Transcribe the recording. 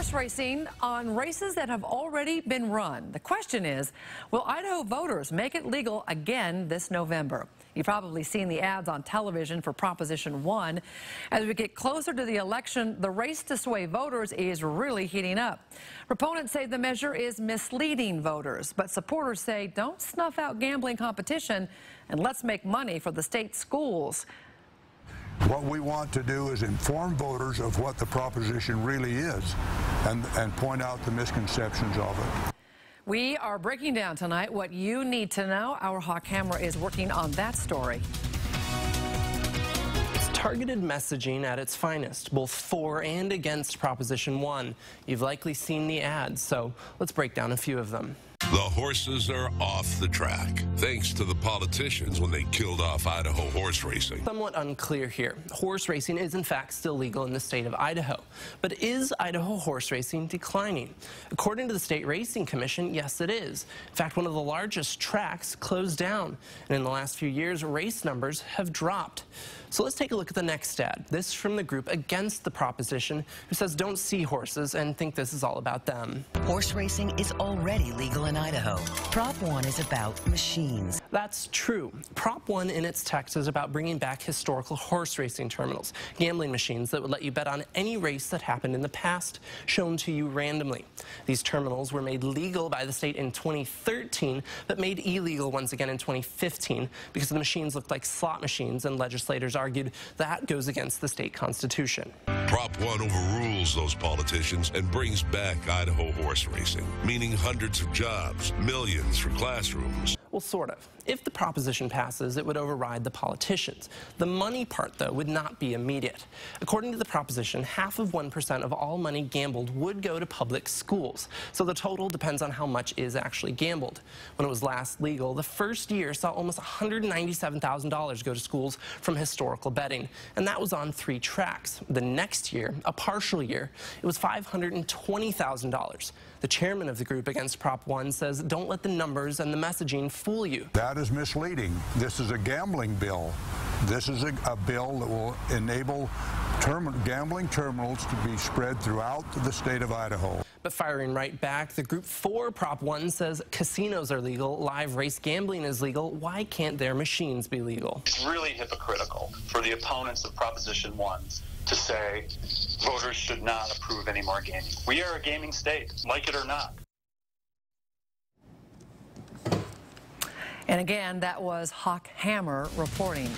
horse racing on races that have already been run. The question is, will Idaho voters make it legal again this November? You've probably seen the ads on television for Proposition 1. As we get closer to the election, the race to sway voters is really heating up. Proponents say the measure is misleading voters, but supporters say don't snuff out gambling competition and let's make money for the state schools. What we want to do is inform voters of what the proposition really is and point out the misconceptions of it. We are breaking down tonight what you need to know. Our Hawk camera is working on that story. It's targeted messaging at its finest, both for and against Proposition 1. You've likely seen the ads, so let's break down a few of them. The horses are off the track, thanks to the politicians when they killed off Idaho horse racing. Somewhat unclear here. Horse racing is in fact still legal in the state of Idaho. But is Idaho horse racing declining? According to the State Racing Commission, yes it is. In fact, one of the largest tracks closed down. And in the last few years, race numbers have dropped. So let's take a look at the next ad. This from the group against the proposition, who says don't see horses and think this is all about them. Horse racing is already legal in Idaho. Prop 1 is about machines. That's true. Prop 1 in its text is about bringing back historical horse racing terminals, gambling machines that would let you bet on any race that happened in the past, shown to you randomly. These terminals were made legal by the state in 2013, but made illegal once again in 2015 because the machines looked like slot machines, and legislators argued that goes against the state constitution. Prop 1 overrules those politicians and brings back Idaho horse racing, meaning hundreds of jobs, millions for classrooms. Well, sort of. If the proposition passes, it would override the politicians. The money part, though, would not be immediate. According to the proposition, half of 1% of all money gambled would go to public schools. So the total depends on how much is actually gambled. When it was last legal, the first year saw almost $197,000 go to schools from historical betting, and that was on 3 tracks. The next year, a partial year, it was $520,000. The chairman of the group against Prop 1 says don't let the numbers and the messaging fool you. That is misleading. This is a gambling bill. This is a bill that will enable gambling terminals to be spread throughout the state of Idaho. But firing right back, the group for Prop 1 says casinos are legal, live race gambling is legal. Why can't their machines be legal? It's really hypocritical for the opponents of Proposition 1 to say voters should not approve any more gaming. We are a gaming state, like it or not. And again, that was Hawk Hammer reporting.